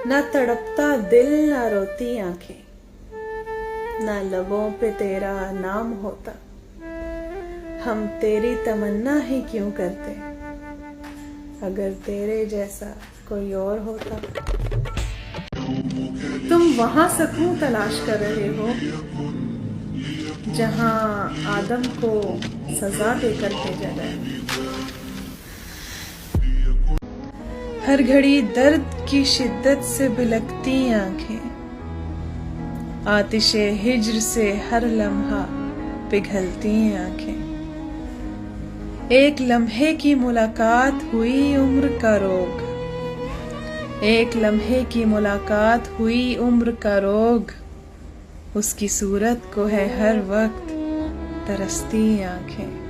ना तड़पता दिल ना रोती आंखें, ना लबों पे तेरा नाम होता। हम तेरी तमन्ना ही क्यों करते, अगर तेरे जैसा कोई और होता। तुम वहां सुकून तलाश कर रहे हो जहां आदम को सजा देकर भेजा गया। हर घड़ी दर्द की शिद्दत से बिलखती आंखें, आतिशे हिज्र से हर लम्हा पिघलती आंखें। एक लम्हे की मुलाकात हुई उम्र का रोग, एक लम्हे की मुलाकात हुई उम्र का रोग। उसकी सूरत को है हर वक्त तरसती आंखें।